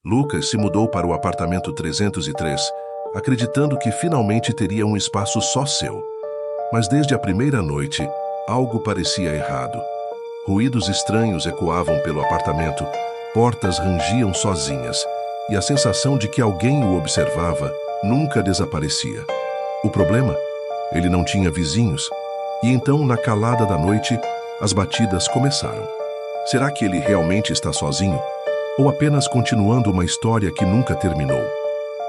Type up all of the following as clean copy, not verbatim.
Lucas se mudou para o apartamento 303, acreditando que finalmente teria um espaço só seu. Mas desde a primeira noite, algo parecia errado. Ruídos estranhos ecoavam pelo apartamento, portas rangiam sozinhas, e a sensação de que alguém o observava nunca desaparecia. O problema? Ele não tinha vizinhos, e então, na calada da noite, as batidas começaram. Será que ele realmente está sozinho? Ou apenas continuando uma história que nunca terminou?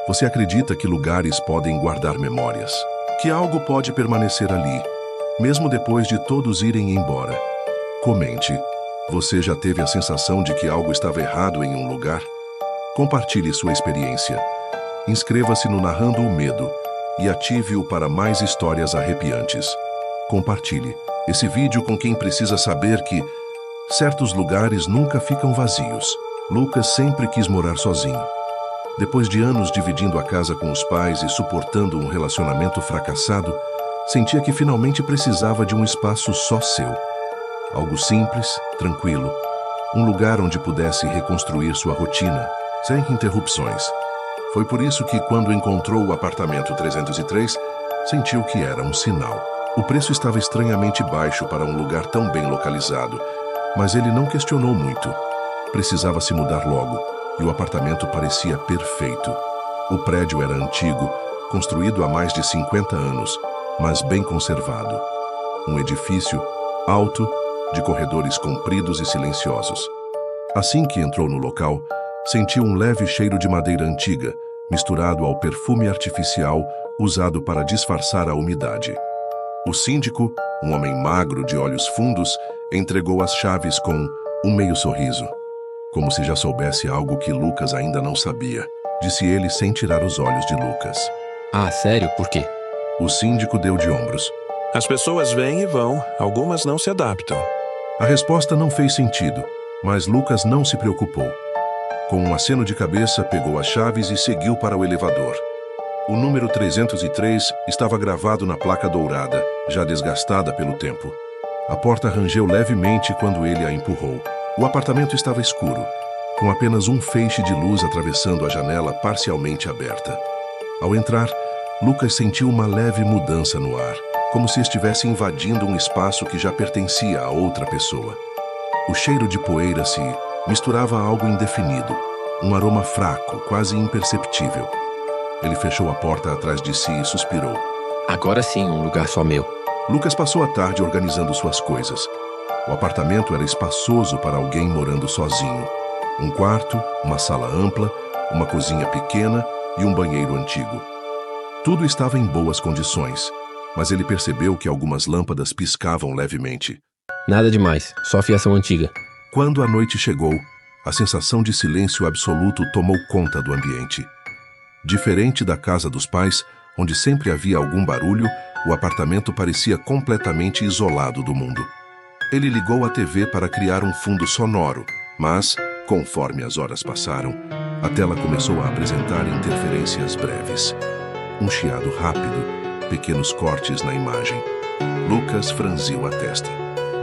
Você acredita que lugares podem guardar memórias? Que algo pode permanecer ali, mesmo depois de todos irem embora? Comente. Você já teve a sensação de que algo estava errado em um lugar? Compartilhe sua experiência. Inscreva-se no Narrando o Medo e ative-o para mais histórias arrepiantes. Compartilhe esse vídeo com quem precisa saber que certos lugares nunca ficam vazios. Lucas sempre quis morar sozinho. Depois de anos dividindo a casa com os pais e suportando um relacionamento fracassado, sentia que finalmente precisava de um espaço só seu. Algo simples, tranquilo. Um lugar onde pudesse reconstruir sua rotina, sem interrupções. Foi por isso que, quando encontrou o apartamento 303, sentiu que era um sinal. O preço estava estranhamente baixo para um lugar tão bem localizado, mas ele não questionou muito. Precisava se mudar logo, e o apartamento parecia perfeito. O prédio era antigo, construído há mais de 50 anos, mas bem conservado. Um edifício alto, de corredores compridos e silenciosos. Assim que entrou no local, sentiu um leve cheiro de madeira antiga, misturado ao perfume artificial usado para disfarçar a umidade. O síndico, um homem magro de olhos fundos, entregou as chaves com um meio sorriso. Como se já soubesse algo que Lucas ainda não sabia, disse ele sem tirar os olhos de Lucas. Ah, sério? Por quê? O síndico deu de ombros. As pessoas vêm e vão, algumas não se adaptam. A resposta não fez sentido, mas Lucas não se preocupou. Com um aceno de cabeça, pegou as chaves e seguiu para o elevador. O número 303 estava gravado na placa dourada, já desgastada pelo tempo. A porta rangeu levemente quando ele a empurrou. O apartamento estava escuro, com apenas um feixe de luz atravessando a janela parcialmente aberta. Ao entrar, Lucas sentiu uma leve mudança no ar, como se estivesse invadindo um espaço que já pertencia a outra pessoa. O cheiro de poeira se misturava a algo indefinido, um aroma fraco, quase imperceptível. Ele fechou a porta atrás de si e suspirou. Agora sim, um lugar só meu. Lucas passou a tarde organizando suas coisas. O apartamento era espaçoso para alguém morando sozinho. Um quarto, uma sala ampla, uma cozinha pequena e um banheiro antigo. Tudo estava em boas condições, mas ele percebeu que algumas lâmpadas piscavam levemente. Nada demais, só fiação antiga. Quando a noite chegou, a sensação de silêncio absoluto tomou conta do ambiente. Diferente da casa dos pais, onde sempre havia algum barulho, o apartamento parecia completamente isolado do mundo. Ele ligou a TV para criar um fundo sonoro, mas, conforme as horas passaram, a tela começou a apresentar interferências breves. Um chiado rápido, pequenos cortes na imagem. Lucas franziu a testa.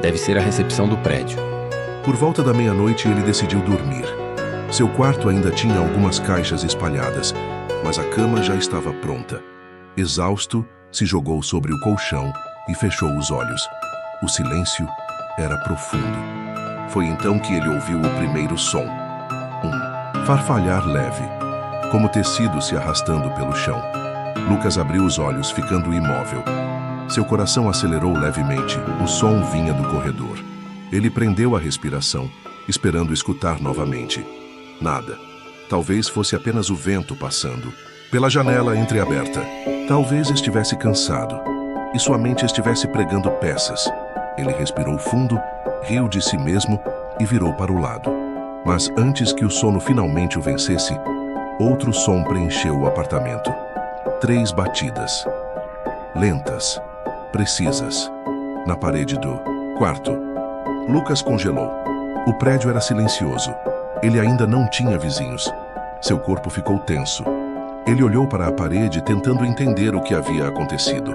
Deve ser a recepção do prédio. Por volta da meia-noite, ele decidiu dormir. Seu quarto ainda tinha algumas caixas espalhadas, mas a cama já estava pronta. Exausto, se jogou sobre o colchão e fechou os olhos. O silêncio era profundo. Foi então que ele ouviu o primeiro som. Um farfalhar leve, como tecido se arrastando pelo chão. Lucas abriu os olhos, ficando imóvel. Seu coração acelerou levemente. O som vinha do corredor. Ele prendeu a respiração, esperando escutar novamente. Nada. Talvez fosse apenas o vento passando pela janela entreaberta. Talvez estivesse cansado e sua mente estivesse pregando peças. Ele respirou fundo, riu de si mesmo e virou para o lado. Mas antes que o sono finalmente o vencesse, outro som preencheu o apartamento. 3 batidas. Lentas, precisas, na parede do quarto. Lucas congelou. O prédio era silencioso. Ele ainda não tinha vizinhos. Seu corpo ficou tenso. Ele olhou para a parede tentando entender o que havia acontecido.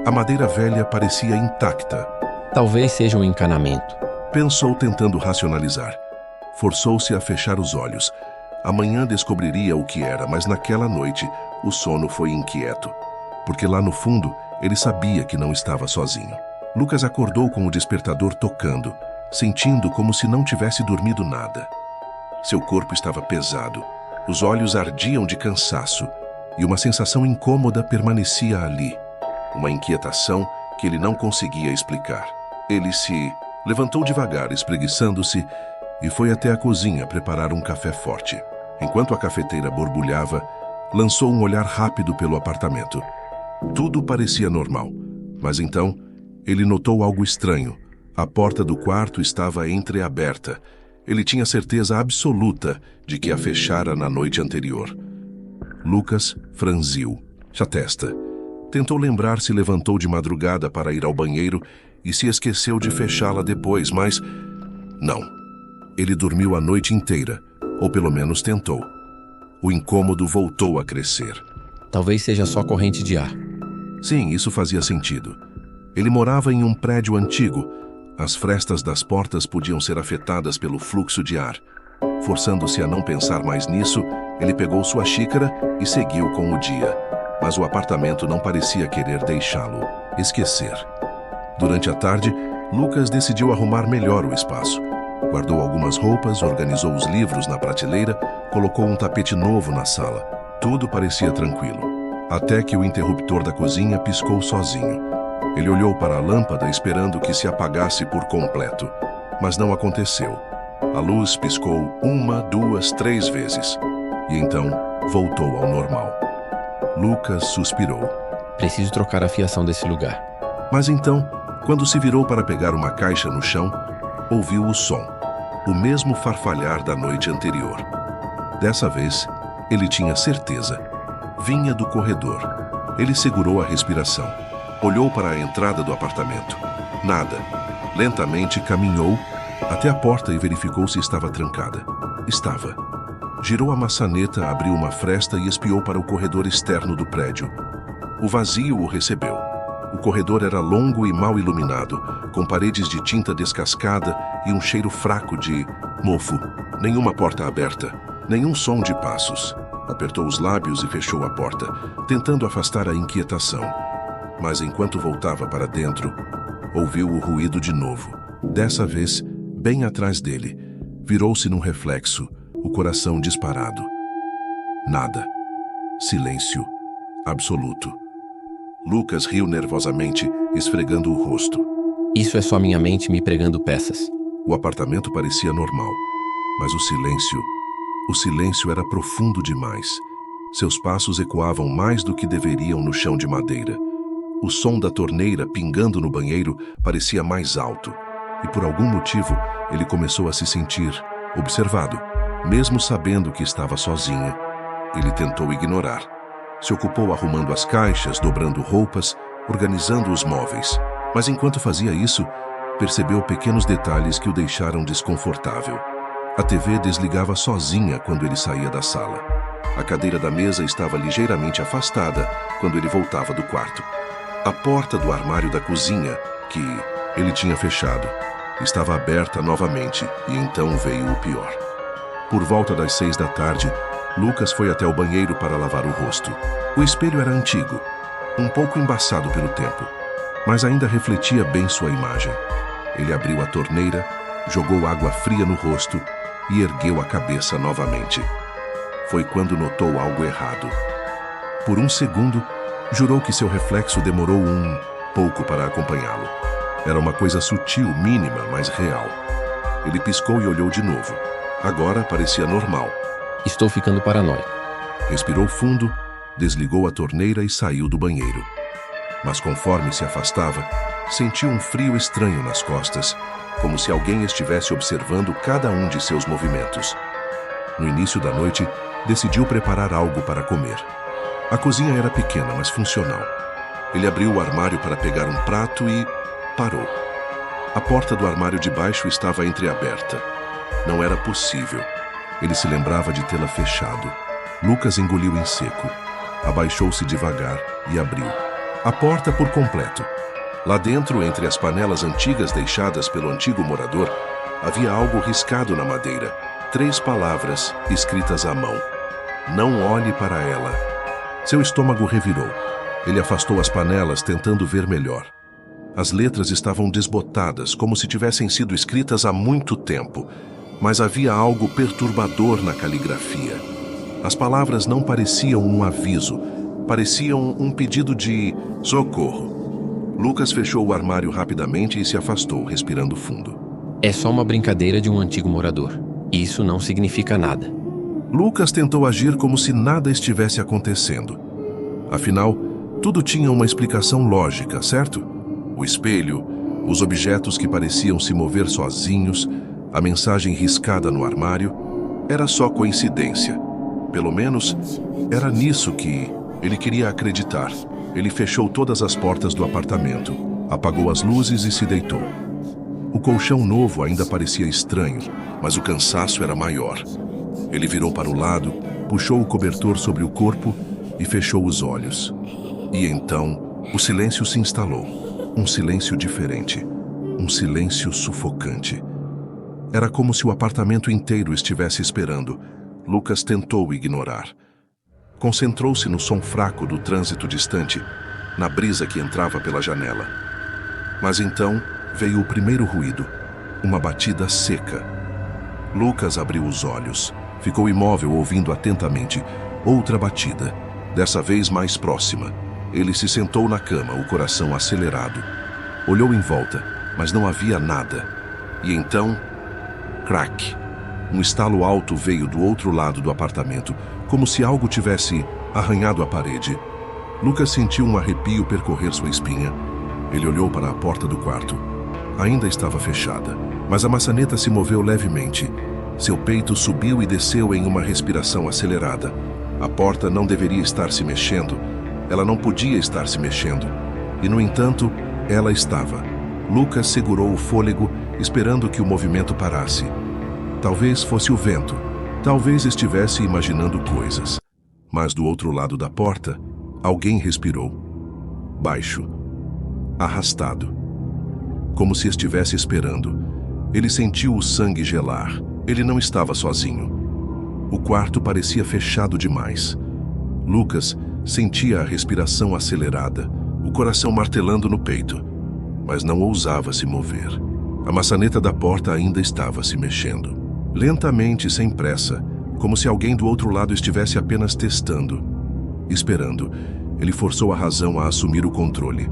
A madeira velha parecia intacta. Talvez seja um encanamento. Pensou tentando racionalizar. Forçou-se a fechar os olhos. Amanhã descobriria o que era, mas naquela noite o sono foi inquieto, porque lá no fundo ele sabia que não estava sozinho. Lucas acordou com o despertador tocando, sentindo como se não tivesse dormido nada. Seu corpo estava pesado, os olhos ardiam de cansaço e uma sensação incômoda permanecia ali, uma inquietação que ele não conseguia explicar. Ele se levantou devagar, espreguiçando-se, e foi até a cozinha preparar um café forte. Enquanto a cafeteira borbulhava, lançou um olhar rápido pelo apartamento. Tudo parecia normal, mas então ele notou algo estranho. A porta do quarto estava entreaberta. Ele tinha certeza absoluta de que a fechara na noite anterior. Lucas franziu a testa. Tentou lembrar se levantou de madrugada para ir ao banheiro e se esqueceu de fechá-la depois, mas não. Ele dormiu a noite inteira, ou pelo menos tentou. O incômodo voltou a crescer. Talvez seja só corrente de ar. Sim, isso fazia sentido. Ele morava em um prédio antigo. As frestas das portas podiam ser afetadas pelo fluxo de ar. Forçando-se a não pensar mais nisso, ele pegou sua xícara e seguiu com o dia. Mas o apartamento não parecia querer deixá-lo esquecer. Durante a tarde, Lucas decidiu arrumar melhor o espaço. Guardou algumas roupas, organizou os livros na prateleira, colocou um tapete novo na sala. Tudo parecia tranquilo. Até que o interruptor da cozinha piscou sozinho. Ele olhou para a lâmpada esperando que se apagasse por completo, mas não aconteceu. A luz piscou 1, 2, 3 vezes, e então voltou ao normal. Lucas suspirou. Preciso trocar a fiação desse lugar. Mas então, quando se virou para pegar uma caixa no chão, ouviu o som, o mesmo farfalhar da noite anterior. Dessa vez, ele tinha certeza. Vinha do corredor. Ele segurou a respiração. Olhou para a entrada do apartamento. Nada. Lentamente caminhou até a porta e verificou se estava trancada. Estava. Girou a maçaneta, abriu uma fresta e espiou para o corredor externo do prédio. O vazio o recebeu. O corredor era longo e mal iluminado, com paredes de tinta descascada e um cheiro fraco de mofo. Nenhuma porta aberta, nenhum som de passos. Apertou os lábios e fechou a porta, tentando afastar a inquietação. Mas enquanto voltava para dentro, ouviu o ruído de novo. Dessa vez, bem atrás dele. Virou-se num reflexo, o coração disparado. Nada. Silêncio. Absoluto. Lucas riu nervosamente, esfregando o rosto. Isso é só minha mente me pregando peças. O apartamento parecia normal, mas o silêncio era profundo demais. Seus passos ecoavam mais do que deveriam no chão de madeira. O som da torneira pingando no banheiro parecia mais alto, e por algum motivo ele começou a se sentir observado. Mesmo sabendo que estava sozinho, ele tentou ignorar. Se ocupou arrumando as caixas, dobrando roupas, organizando os móveis. Mas enquanto fazia isso, percebeu pequenos detalhes que o deixaram desconfortável. A TV desligava sozinha quando ele saía da sala. A cadeira da mesa estava ligeiramente afastada quando ele voltava do quarto. A porta do armário da cozinha, que ele tinha fechado, estava aberta novamente, e então veio o pior. Por volta das 6 da tarde, Lucas foi até o banheiro para lavar o rosto. O espelho era antigo, um pouco embaçado pelo tempo, mas ainda refletia bem sua imagem. Ele abriu a torneira, jogou água fria no rosto e ergueu a cabeça novamente. Foi quando notou algo errado. Por um segundo, jurou que seu reflexo demorou um pouco para acompanhá-lo. Era uma coisa sutil, mínima, mas real. Ele piscou e olhou de novo. Agora parecia normal. Estou ficando paranoico. Respirou fundo, desligou a torneira e saiu do banheiro. Mas conforme se afastava, sentiu um frio estranho nas costas, como se alguém estivesse observando cada um de seus movimentos. No início da noite, decidiu preparar algo para comer. A cozinha era pequena, mas funcional. Ele abriu o armário para pegar um prato e parou. A porta do armário de baixo estava entreaberta. Não era possível. Ele se lembrava de tê-la fechado. Lucas engoliu em seco. Abaixou-se devagar e abriu a porta por completo. Lá dentro, entre as panelas antigas deixadas pelo antigo morador, havia algo riscado na madeira. 3 palavras escritas à mão. Não olhe para ela. Seu estômago revirou. Ele afastou as panelas, tentando ver melhor. As letras estavam desbotadas, como se tivessem sido escritas há muito tempo, mas havia algo perturbador na caligrafia. As palavras não pareciam um aviso, pareciam um pedido de socorro. Lucas fechou o armário rapidamente e se afastou, respirando fundo. É só uma brincadeira de um antigo morador. Isso não significa nada. Lucas tentou agir como se nada estivesse acontecendo. Afinal, tudo tinha uma explicação lógica, certo? O espelho, os objetos que pareciam se mover sozinhos, a mensagem riscada no armário, era só coincidência. Pelo menos, era nisso que ele queria acreditar. Ele fechou todas as portas do apartamento, apagou as luzes e se deitou. O colchão novo ainda parecia estranho, mas o cansaço era maior. Ele virou para o lado, puxou o cobertor sobre o corpo e fechou os olhos. E então, o silêncio se instalou. Um silêncio diferente. Um silêncio sufocante. Era como se o apartamento inteiro estivesse esperando. Lucas tentou ignorar. Concentrou-se no som fraco do trânsito distante, na brisa que entrava pela janela. Mas então veio o primeiro ruído, uma batida seca. Lucas abriu os olhos, ficou imóvel ouvindo atentamente. Outra batida, dessa vez mais próxima. Ele se sentou na cama, o coração acelerado. Olhou em volta, mas não havia nada. E então, crack! Um estalo alto veio do outro lado do apartamento, como se algo tivesse arranhado a parede. Lucas sentiu um arrepio percorrer sua espinha. Ele olhou para a porta do quarto. Ainda estava fechada, mas a maçaneta se moveu levemente. Seu peito subiu e desceu em uma respiração acelerada. A porta não deveria estar se mexendo. Ela não podia estar se mexendo. E, no entanto, ela estava. Lucas segurou o fôlego, esperando que o movimento parasse. Talvez fosse o vento. Talvez estivesse imaginando coisas. Mas do outro lado da porta, alguém respirou. Baixo. Arrastado. Como se estivesse esperando. Ele sentiu o sangue gelar. Ele não estava sozinho. O quarto parecia fechado demais. Lucas sentia a respiração acelerada, o coração martelando no peito, mas não ousava se mover. A maçaneta da porta ainda estava se mexendo. Lentamente, sem pressa, como se alguém do outro lado estivesse apenas testando. Esperando, ele forçou a razão a assumir o controle.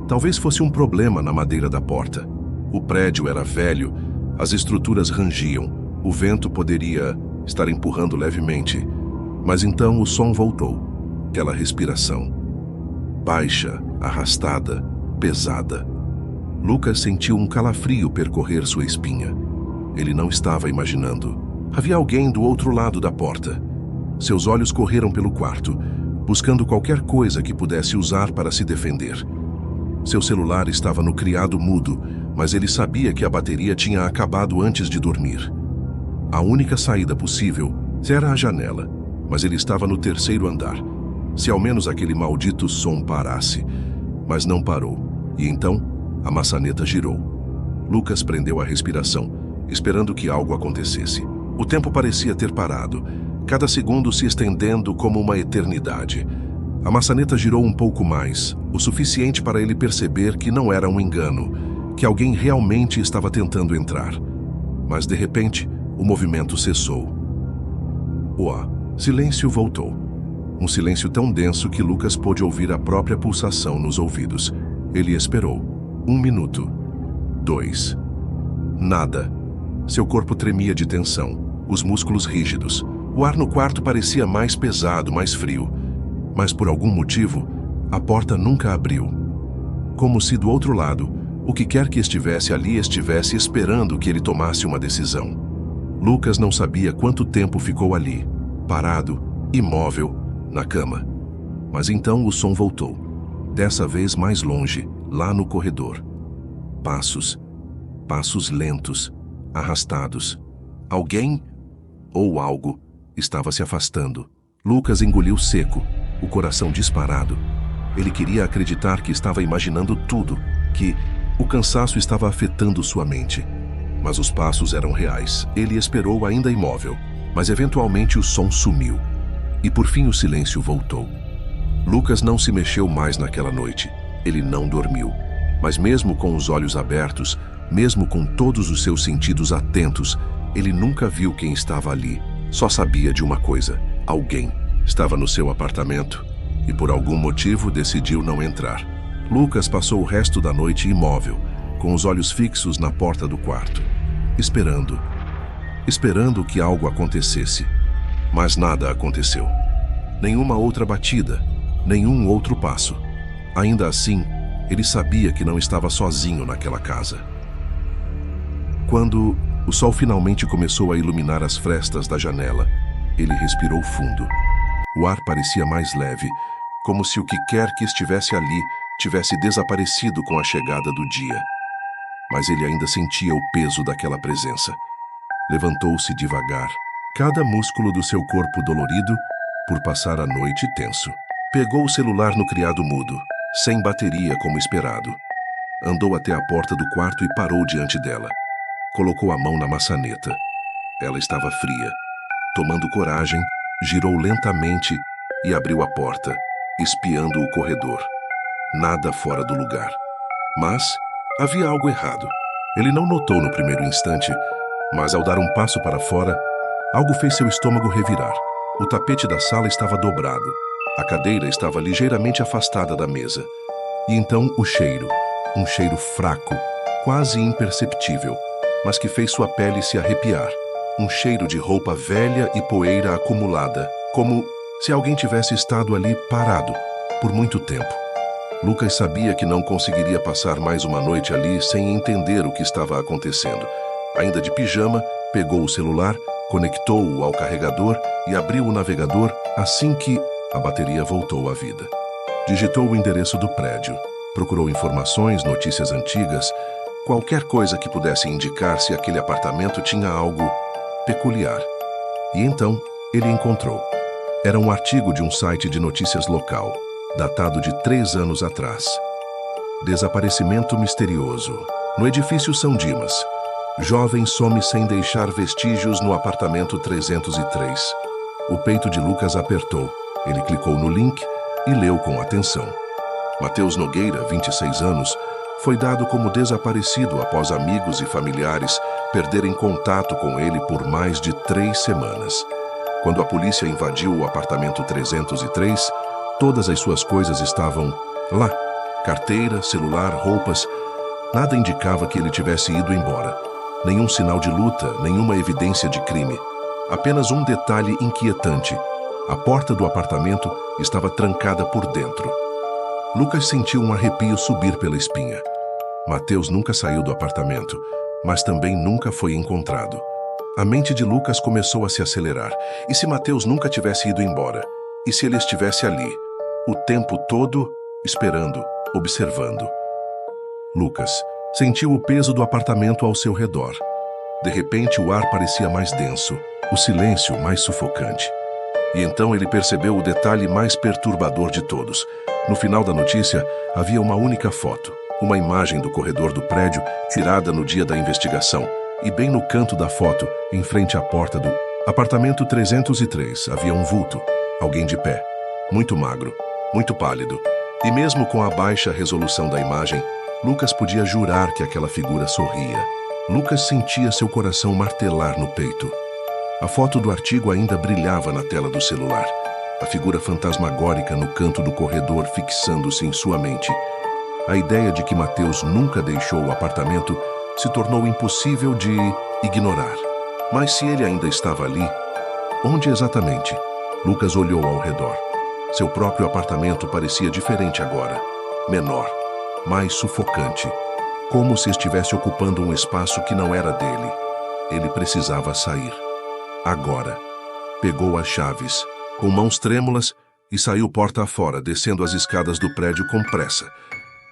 Talvez fosse um problema na madeira da porta. O prédio era velho, as estruturas rangiam, o vento poderia estar empurrando levemente. Mas então o som voltou. Aquela respiração. Baixa, arrastada, pesada. Lucas sentiu um calafrio percorrer sua espinha. Ele não estava imaginando. Havia alguém do outro lado da porta. Seus olhos correram pelo quarto, buscando qualquer coisa que pudesse usar para se defender. Seu celular estava no criado mudo, mas ele sabia que a bateria tinha acabado antes de dormir. A única saída possível era a janela, mas ele estava no 3º andar. Se ao menos aquele maldito som parasse. Mas não parou. E então, a maçaneta girou. Lucas prendeu a respiração, esperando que algo acontecesse. O tempo parecia ter parado, cada segundo se estendendo como uma eternidade. A maçaneta girou um pouco mais, o suficiente para ele perceber que não era um engano, que alguém realmente estava tentando entrar. Mas, de repente, o movimento cessou. Silêncio voltou. Um silêncio tão denso que Lucas pôde ouvir a própria pulsação nos ouvidos. Ele esperou. 1 minuto. 2. Nada. Seu corpo tremia de tensão, os músculos rígidos. O ar no quarto parecia mais pesado, mais frio. Mas por algum motivo, a porta nunca abriu. Como se do outro lado, o que quer que estivesse ali estivesse esperando que ele tomasse uma decisão. Lucas não sabia quanto tempo ficou ali, parado, imóvel, na cama. Mas então o som voltou, dessa vez mais longe, lá no corredor. Passos, passos lentos, arrastados. Alguém ou algo estava se afastando. Lucas engoliu seco, o coração disparado. Ele queria acreditar que estava imaginando tudo, que o cansaço estava afetando sua mente. mas os passos eram reais. Ele esperou ainda imóvel, mas eventualmente o som sumiu. E por fim o silêncio voltou. Lucas não se mexeu mais naquela noite. Ele não dormiu. Mas mesmo com os olhos abertos, mesmo com todos os seus sentidos atentos, ele nunca viu quem estava ali. Só sabia de uma coisa: alguém estava no seu apartamento e por algum motivo decidiu não entrar. Lucas passou o resto da noite imóvel, com os olhos fixos na porta do quarto, esperando que algo acontecesse. Mas nada aconteceu. Nenhuma outra batida, nenhum outro passo. Ainda assim, ele sabia que não estava sozinho naquela casa. Quando o sol finalmente começou a iluminar as frestas da janela, ele respirou fundo. O ar parecia mais leve, como se o que quer que estivesse ali tivesse desaparecido com a chegada do dia. Mas ele ainda sentia o peso daquela presença. Levantou-se devagar, cada músculo do seu corpo dolorido por passar a noite tenso. Pegou o celular no criado mudo, sem bateria como esperado. Andou até a porta do quarto e parou diante dela. Colocou a mão na maçaneta. Ela estava fria. Tomando coragem, girou lentamente e abriu a porta, espiando o corredor. Nada fora do lugar. Mas havia algo errado. Ele não notou no primeiro instante, mas ao dar um passo para fora, algo fez seu estômago revirar. O tapete da sala estava dobrado. A cadeira estava ligeiramente afastada da mesa. E então o cheiro, um cheiro fraco, quase imperceptível, mas que fez sua pele se arrepiar. Um cheiro de roupa velha e poeira acumulada, como se alguém tivesse estado ali parado por muito tempo. Lucas sabia que não conseguiria passar mais uma noite ali sem entender o que estava acontecendo. Ainda de pijama, pegou o celular, conectou-o ao carregador e abriu o navegador assim que a bateria voltou à vida. Digitou o endereço do prédio, procurou informações, notícias antigas, qualquer coisa que pudesse indicar se aquele apartamento tinha algo peculiar. E então ele encontrou. Era um artigo de um site de notícias local, datado de 3 anos atrás. Desaparecimento misterioso. No edifício São Dimas. Jovem some sem deixar vestígios no apartamento 303. O peito de Lucas apertou. Ele clicou no link e leu com atenção. Matheus Nogueira, 26 anos, foi dado como desaparecido após amigos e familiares perderem contato com ele por mais de 3 semanas. Quando a polícia invadiu o apartamento 303, todas as suas coisas estavam lá. Carteira, celular, roupas. Nada indicava que ele tivesse ido embora. Nenhum sinal de luta, nenhuma evidência de crime. Apenas um detalhe inquietante. A porta do apartamento estava trancada por dentro. Lucas sentiu um arrepio subir pela espinha. Matheus nunca saiu do apartamento, mas também nunca foi encontrado. A mente de Lucas começou a se acelerar. E se Matheus nunca tivesse ido embora? E se ele estivesse ali, o tempo todo, esperando, observando? Lucas sentiu o peso do apartamento ao seu redor. De repente, o ar parecia mais denso, o silêncio mais sufocante. E então ele percebeu o detalhe mais perturbador de todos. No final da notícia, havia uma única foto, uma imagem do corredor do prédio tirada no dia da investigação. E bem no canto da foto, em frente à porta do apartamento 303, havia um vulto, alguém de pé, muito magro, muito pálido. E mesmo com a baixa resolução da imagem, Lucas podia jurar que aquela figura sorria. Lucas sentia seu coração martelar no peito. A foto do artigo ainda brilhava na tela do celular. A figura fantasmagórica no canto do corredor fixando-se em sua mente. A ideia de que Matheus nunca deixou o apartamento se tornou impossível de ignorar. Mas se ele ainda estava ali, onde exatamente? Lucas olhou ao redor. Seu próprio apartamento parecia diferente agora. Menor, mais sufocante. Como se estivesse ocupando um espaço que não era dele. Ele precisava sair. Agora. Pegou as chaves, com mãos trêmulas, e saiu porta afora, descendo as escadas do prédio com pressa,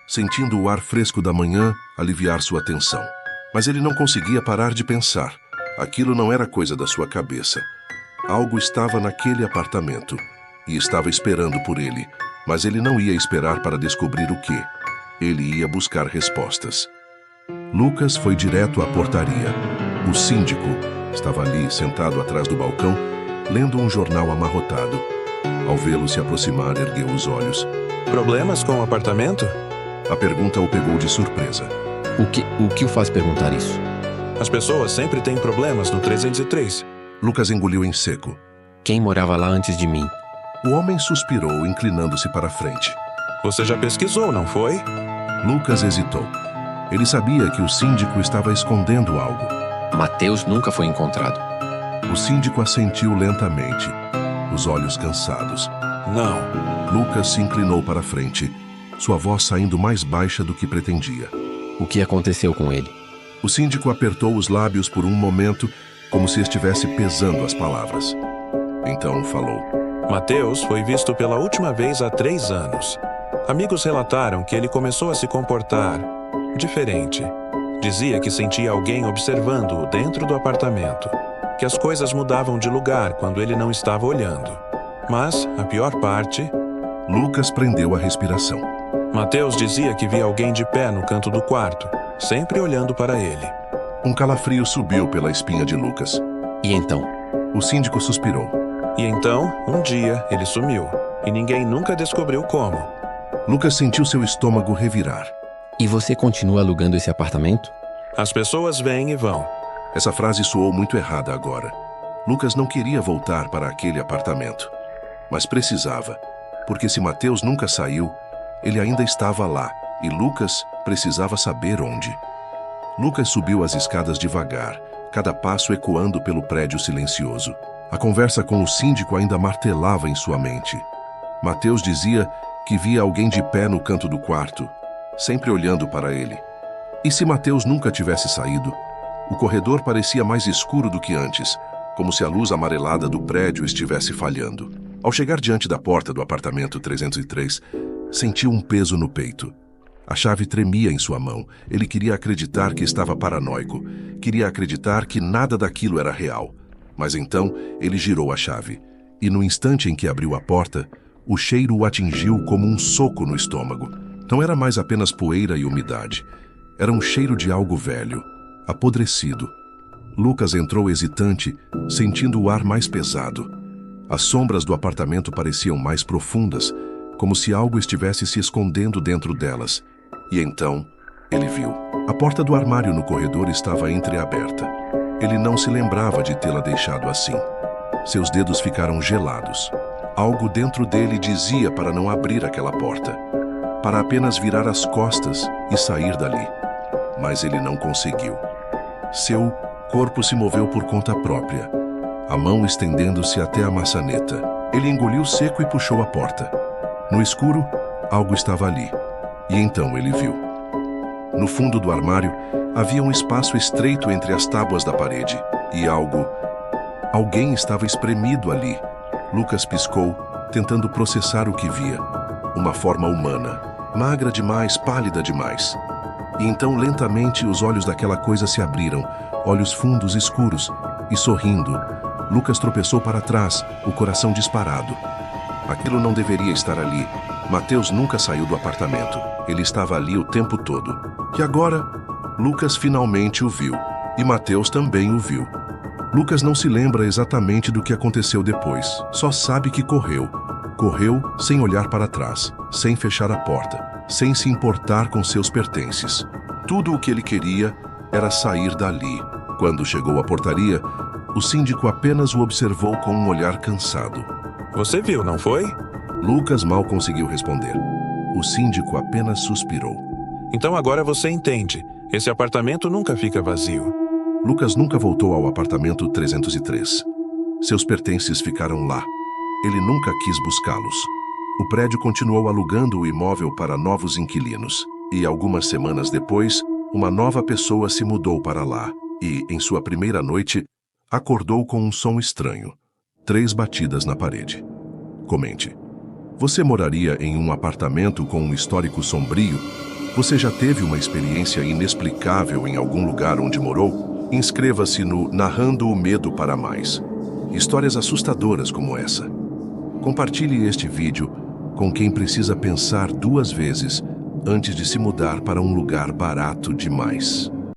sentindo o ar fresco da manhã aliviar sua tensão. Mas ele não conseguia parar de pensar. Aquilo não era coisa da sua cabeça. Algo estava naquele apartamento e estava esperando por ele, mas ele não ia esperar para descobrir o quê. Ele ia buscar respostas. Lucas foi direto à portaria. O síndico estava ali, sentado atrás do balcão, lendo um jornal amarrotado. Ao vê-lo se aproximar, ergueu os olhos. Problemas com o apartamento? A pergunta o pegou de surpresa. O que o faz perguntar isso? As pessoas sempre têm problemas no 303. Lucas engoliu em seco. Quem morava lá antes de mim? O homem suspirou, inclinando-se para a frente. Você já pesquisou, não foi? Lucas hesitou. Ele sabia que o síndico estava escondendo algo. Mateus nunca foi encontrado. O síndico assentiu lentamente, os olhos cansados. Não. Lucas se inclinou para a frente, sua voz saindo mais baixa do que pretendia. O que aconteceu com ele? O síndico apertou os lábios por um momento, como se estivesse pesando as palavras. Então falou. Mateus foi visto pela última vez há 3 anos. Amigos relataram que ele começou a se comportar diferente. Dizia que sentia alguém observando-o dentro do apartamento, que as coisas mudavam de lugar quando ele não estava olhando. Mas, a pior parte... Lucas prendeu a respiração. Mateus dizia que via alguém de pé no canto do quarto, sempre olhando para ele. Um calafrio subiu pela espinha de Lucas. E então? O síndico suspirou. E então, um dia, ele sumiu, e ninguém nunca descobriu como. Lucas sentiu seu estômago revirar. E você continua alugando esse apartamento? As pessoas vêm e vão. Essa frase soou muito errada agora. Lucas não queria voltar para aquele apartamento. Mas precisava, porque se Mateus nunca saiu, ele ainda estava lá, e Lucas precisava saber onde. Lucas subiu as escadas devagar, cada passo ecoando pelo prédio silencioso. A conversa com o síndico ainda martelava em sua mente. Mateus dizia que via alguém de pé no canto do quarto, sempre olhando para ele. E se Mateus nunca tivesse saído? O corredor parecia mais escuro do que antes, como se a luz amarelada do prédio estivesse falhando. Ao chegar diante da porta do apartamento 303, sentiu um peso no peito. A chave tremia em sua mão. Ele queria acreditar que estava paranoico. Queria acreditar que nada daquilo era real. Mas então, ele girou a chave. E no instante em que abriu a porta, o cheiro o atingiu como um soco no estômago. Não era mais apenas poeira e umidade. Era um cheiro de algo velho, apodrecido. Lucas entrou hesitante, sentindo o ar mais pesado. As sombras do apartamento pareciam mais profundas, como se algo estivesse se escondendo dentro delas. E então, ele viu. A porta do armário no corredor estava entreaberta. Ele não se lembrava de tê-la deixado assim. Seus dedos ficaram gelados. Algo dentro dele dizia para não abrir aquela porta, para apenas virar as costas e sair dali. Mas ele não conseguiu. Seu corpo se moveu por conta própria, a mão estendendo-se até a maçaneta. Ele engoliu seco e puxou a porta. No escuro, algo estava ali. E então ele viu. No fundo do armário, havia um espaço estreito entre as tábuas da parede. E alguém estava espremido ali. Lucas piscou, tentando processar o que via. Uma forma humana, magra demais, pálida demais. E então, lentamente, os olhos daquela coisa se abriram, olhos fundos, escuros, e sorrindo. Lucas tropeçou para trás, o coração disparado. Aquilo não deveria estar ali. Mateus nunca saiu do apartamento. Ele estava ali o tempo todo. E agora, Lucas finalmente o viu. E Mateus também o viu. Lucas não se lembra exatamente do que aconteceu depois. Só sabe que correu. Correu sem olhar para trás, sem fechar a porta, sem se importar com seus pertences. Tudo o que ele queria era sair dali. Quando chegou à portaria, o síndico apenas o observou com um olhar cansado. Você viu, não foi? Lucas mal conseguiu responder. O síndico apenas suspirou. Então agora você entende. Esse apartamento nunca fica vazio. Lucas nunca voltou ao apartamento 303. Seus pertences ficaram lá. Ele nunca quis buscá-los. O prédio continuou alugando o imóvel para novos inquilinos. E algumas semanas depois, uma nova pessoa se mudou para lá. E, em sua primeira noite, acordou com um som estranho. 3 batidas na parede. Comente. Você moraria em um apartamento com um histórico sombrio? Você já teve uma experiência inexplicável em algum lugar onde morou? Inscreva-se no Narrando o Medo para Mais. Histórias assustadoras como essa. Compartilhe este vídeo com quem precisa pensar 2 vezes antes de se mudar para um lugar barato demais.